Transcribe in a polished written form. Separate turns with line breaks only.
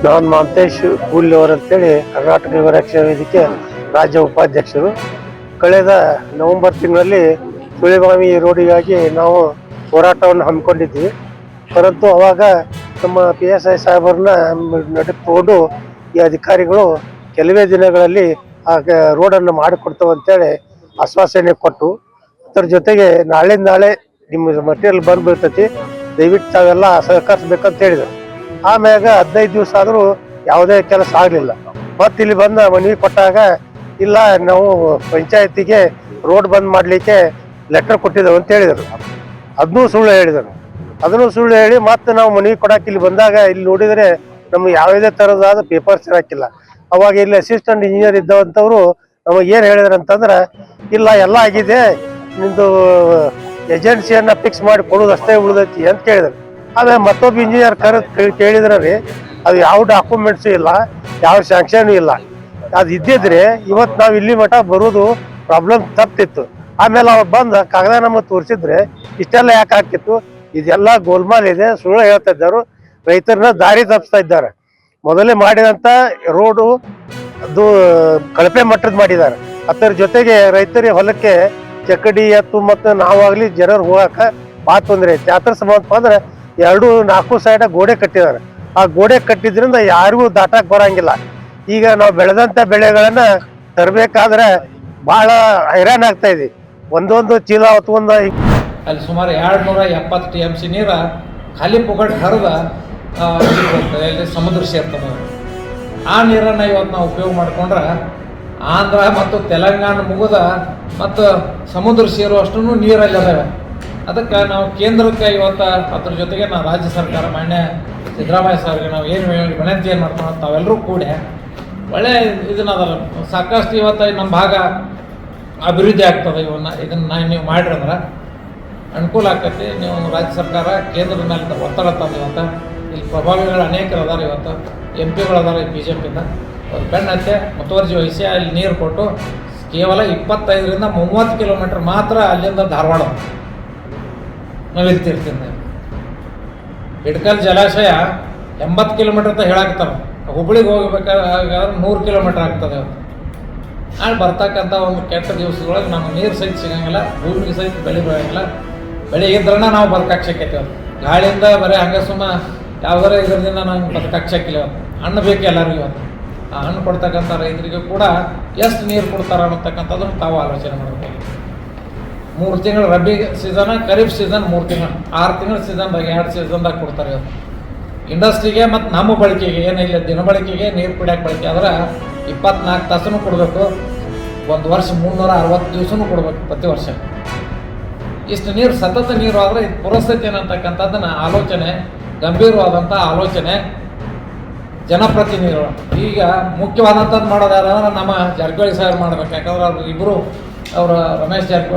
ನಾನು ಮಾಂತೇಶ್ ಕೂಲಿಯವರು ಅಂತೇಳಿ ಕರ್ನಾಟಕ ಯುವ ರಕ್ಷಣಾ ವೇದಿಕೆ ರಾಜ್ಯ ಉಪಾಧ್ಯಕ್ಷರು. ಕಳೆದ ನವೆಂಬರ್ ತಿಂಗಳಲ್ಲಿ ಸುಳಿವಾಮಿ ರೋಡಿಗಾಗಿ ನಾವು ಹೋರಾಟವನ್ನು ಹಮ್ಮಿಕೊಂಡಿದ್ವಿ. ಪರಂತು ಅವಾಗ ನಮ್ಮ PSI ಸಾಹೇಬರನ್ನ ನಡೆದುಕೊಂಡು ಈ ಅಧಿಕಾರಿಗಳು ಕೆಲವೇ ದಿನಗಳಲ್ಲಿ ಆ ರೋಡನ್ನು ಮಾಡಿಕೊಡ್ತೇವೆ ಅಂತೇಳಿ ಆಶ್ವಾಸನೆ ಕೊಟ್ಟು, ಅದರ ಜೊತೆಗೆ ನಾಳೆ ನಿಮ್ಮ ಮಟೀರಿಯಲ್ ಬಂದು ಬೀಳ್ತೈತಿ, ದಯವಿಟ್ಟು ತಾವೆಲ್ಲ ಸಹಕರಿಸ್ಬೇಕಂತ ಹೇಳಿದರು. ಆಮ್ಯಾಗ 15 ದಿವಸ ಆದರೂ ಯಾವುದೇ ಕೆಲಸ ಆಗಲಿಲ್ಲ. ಮತ್ತೆ ಇಲ್ಲಿ ಬಂದ ಮನವಿ ಕೊಟ್ಟಾಗ ಇಲ್ಲ ನಾವು ಪಂಚಾಯತಿಗೆ ರೋಡ್ ಬಂದ್ ಮಾಡಲಿಕ್ಕೆ ಲೆಟರ್ ಕೊಟ್ಟಿದ್ದೇವೆ ಅಂತ ಹೇಳಿದರು. ಅದನ್ನೂ ಸುಳ್ಳು ಹೇಳಿದರು. ಅದನ್ನು ಸುಳ್ಳು ಹೇಳಿ ಮತ್ತೆ ನಾವು ಮನವಿ ಕೊಡಕ್ಕೆ ಇಲ್ಲಿ ಬಂದಾಗ ಇಲ್ಲಿ ನೋಡಿದರೆ ನಮ್ಗೆ ಯಾವುದೇ ಥರದಾದ ಪೇಪರ್ಸ್ ಇರೋಕ್ಕಿಲ್ಲ. ಅವಾಗ ಇಲ್ಲಿ ಅಸಿಸ್ಟೆಂಟ್ ಇಂಜಿನಿಯರ್ ಇದ್ದವಂಥವ್ರು ನಮಗೆ ಏನು ಹೇಳಿದ್ರು ಅಂತಂದ್ರೆ, ಇಲ್ಲ ಎಲ್ಲ ಆಗಿದೆ, ನಿಮ್ಮದು ಏಜೆನ್ಸಿಯನ್ನು ಫಿಕ್ಸ್ ಮಾಡಿ ಕೊಡೋದು ಅಷ್ಟೇ ಉಳಿದೈತಿ ಅಂತ ಕೇಳಿದ್ರು. ಆಮೇಲೆ ಮತ್ತೊಬ್ಬ ಇಂಜಿನಿಯರ್ ಕೇಳಿದ್ರೆ ರೀ, ಅದು ಯಾವ ಡಾಕ್ಯುಮೆಂಟ್ಸು ಇಲ್ಲ, ಯಾವ ಸ್ಯಾಂಕ್ಷನು ಇಲ್ಲ. ಅದು ಇದ್ದಿದ್ರೆ ಇವತ್ತು ನಾವು ಇಲ್ಲಿ ಮಠ ಬರೋದು ಪ್ರಾಬ್ಲಮ್ ತಪ್ಪಿತ್ತು. ಆಮೇಲೆ ಅವ್ರು ಬಂದು ಕಾಗದ ನಮಗೆ ತೋರಿಸಿದ್ರೆ ಇಷ್ಟೆಲ್ಲ ಯಾಕೆ ಆಗ್ತಿತ್ತು? ಇದೆಲ್ಲ ಗೋಲ್ಮಾಲ್ ಇದೆ, ಸುಳ್ಳು ಹೇಳ್ತಾ ಇದ್ದಾರೆ, ರೈತರನ್ನ ದಾರಿ ತಪ್ಪಿಸ್ತಾ ಇದ್ದಾರೆ. ಮೊದಲೇ ಮಾಡಿದಂಥ ರೋಡು ಅದು ಕಳಪೆ ಮಟ್ಟದ ಮಾಡಿದ್ದಾರೆ. ಅದರ ಜೊತೆಗೆ ರೈತರಿಗೆ ಹೊಲಕ್ಕೆ ಚಕ್ಕಡಿ ಎತ್ತು ಮತ್ತು ನಾವಾಗಲಿ ಜನರು ಹೋಗಕ್ಕೆ ಭಾಳ ತೊಂದರೆ ಐತಿ. ಆ ಥರ ಸಂಬಂಧಪ್ಪ ಅಂದ್ರೆ 2-4 ಸೈಡ ಗೋಡೆ ಕಟ್ಟಿದ್ದಾರೆ. ಆ ಗೋಡೆ ಕಟ್ಟಿದ್ರಿಂದ ಯಾರಿಗೂ ದಾಟಕ್ಕೆ ಬರೋಂಗಿಲ್ಲ. ಈಗ ನಾವು ಬೆಳೆದಂಥ ಬೆಳೆಗಳನ್ನು ತರಬೇಕಾದ್ರೆ ಭಾಳ ಹೈರಾಣ ಆಗ್ತಾ ಇದೆ. ಒಂದೊಂದು ಚೀಲ ಹೊತ್ಕೊಂಡ
ಅಲ್ಲಿ ಸುಮಾರು 270 TMC ನೀರು ಖಾಲಿ ಪುಗಟ್ ಹರಿದ ಇಲ್ಲಿ ಸಮುದ್ರ ಸೇರ್ತದೆ. ಆ ನೀರನ್ನು ಇವತ್ತು ನಾವು ಉಪಯೋಗ ಮಾಡಿಕೊಂಡ್ರೆ ಆಂಧ್ರ ಮತ್ತು ತೆಲಂಗಾಣ ಮುಗಿದ ಮತ್ತು ಸಮುದ್ರ ಸೇರುವಷ್ಟು ನೀರಲ್ಲಿ ಅದಾವೆ. ಅದಕ್ಕೆ ನಾವು ಕೇಂದ್ರಕ್ಕೆ ಇವತ್ತು ಅದ್ರ ಜೊತೆಗೆ ನಾವು ರಾಜ್ಯ ಸರ್ಕಾರ ಮಾನ್ಯ ಸಿದ್ದರಾಮಯ್ಯ ಸರ್ಗೆ ನಾವು ಏನು ವಿನಂತಿ ಏನು ಮಾಡ್ಕೊಂಡು ತಾವೆಲ್ಲರೂ ಕೂಡ ಒಳ್ಳೆ ಇದನ್ನದಲ್ಲ, ಸಾಕಷ್ಟು ಇವತ್ತು ನಮ್ಮ ಭಾಗ ಅಭಿವೃದ್ಧಿ ಆಗ್ತದೆ. ಇದನ್ನು ನೀವು ಮಾಡಿರಂದ್ರೆ ಅನುಕೂಲ ಆಗ್ತೈತಿ. ನೀವು ರಾಜ್ಯ ಸರ್ಕಾರ ಕೇಂದ್ರದ ಮೇಲೆ ಒತ್ತಡ ತಂದು ಇವತ್ತು ಇಲ್ಲಿ ಪ್ರಭಾವಿಗಳು ಅನೇಕರು ಅದಾರೆ. ಇವತ್ತು MP ಗಳು ಅದಾರೆ BJPಯಿಂದ. ಅವ್ರು ಬೆನ್ನು ಹತ್ತೆ ಮುತುವರ್ಜಿ ವಹಿಸಿ ಅಲ್ಲಿ ನೀರು ಕೊಟ್ಟು ಕೇವಲ 25ರಿಂದ 30 ಕಿಲೋಮೀಟ್ರ್ ಮಾತ್ರ ಅಲ್ಲಿಂದ ಧಾರವಾಡ ನಾವು ಇರ್ತಿರ್ತೀನಿ. ಹಿಡ್ಕಲ್ ಜಲಾಶಯ 80 ಕಿಲೋಮೀಟ್ರ್ ಅಂತ ಹೇಳಾಕ್ತಾರೆ. ಹುಬ್ಳಿಗೆ ಹೋಗ್ಬೇಕಾದ್ರೆ 100 ಕಿಲೋಮೀಟ್ರ್ ಆಗ್ತದೆ. ಅಲ್ಲಿ ಬರ್ತಕ್ಕಂಥ ಒಂದು ಕೆಟ್ಟ ದಿವಸದೊಳಗೆ ನಮಗೆ ನೀರು ಸಹಿತ ಸಿಗಂಗಿಲ್ಲ, ಭೂಮಿಗೆ ಸಹಿತ ಬೆಳೆ ಬೆಳೆಯಂಗಿಲ್ಲ. ಬೆಳೆ ಇದ್ರನ್ನ ನಾವು ಬದುಕಕ್ಕೆ ಶಕ್ಯತೆ. ಗಾಳಿಯಿಂದ ಬರೀ ಹಂಗೆ ಸುಮ್ಮ ಯಾವ್ದಾರ ಇದರಿಂದ ನಂಗೆ ಬದುಕಕ್ಕೆ ಶಕ್ಕಿಲ್ಲ. ಹಣ್ಣು ಬೇಕು ಎಲ್ಲರಿಗೂ. ಇವತ್ತು ಆ ಹಣ್ಣು ಕೊಡ್ತಕ್ಕಂಥ ರೈತರಿಗೆ ಕೂಡ ಎಷ್ಟು ನೀರು ಕೊಡ್ತಾರೆ ಅನ್ನತಕ್ಕಂಥದ್ದನ್ನು ತಾವು ಆಲೋಚನೆ ಮಾಡಬೇಕು. 3 ತಿಂಗಳು ರಬ್ಬಿ ಸೀಸನ್, ಖರೀಫ್ ಸೀಸನ್ 3 ತಿಂಗಳು, 6 ತಿಂಗಳ ಸೀಸನ್ದಾಗ 2 ಸೀಸನ್ದಾಗ ಕೊಡ್ತಾರೆ. ಇವತ್ತು ಇಂಡಸ್ಟ್ರಿಗೆ ಮತ್ತು ನಮ್ಮ ಬಳಕೆಗೆ ಏನಿಲ್ಲ, ದಿನಬಳಕೆಗೆ ನೀರು ಕುಡಿಯೋಕೆ ಬಳಕೆ ಆದ್ರೆ 24 ತಾಸೂ ಕೊಡಬೇಕು. ಒಂದು ವರ್ಷ 360 ದಿವಸನೂ ಕೊಡಬೇಕು ಪ್ರತಿ ವರ್ಷ. ಇಷ್ಟು ನೀರು ಸತತ ನೀರು ಆದರೆ ಇದು ಪುರಸ್ಥಿತಿ ಏನಂತಕ್ಕಂಥದ್ದನ್ನು ಆಲೋಚನೆ, ಗಂಭೀರವಾದಂಥ ಆಲೋಚನೆ ಜನಪ್ರತಿನಿಧಿಗಳು. ಈಗ ಮುಖ್ಯವಾದಂಥದ್ದು ಮಾಡೋದಾದ್ರೆ ನಮ್ಮ ಜಾರಕಿಹೊಳಿ ಸಾಹೇಬ್ ಮಾಡ್ಬೇಕು. ಯಾಕಂದ್ರೆ ಅವ್ರು ಇಬ್ಬರು ರಮೇಶ್ ಜಾರಕಿಹೊಳಿ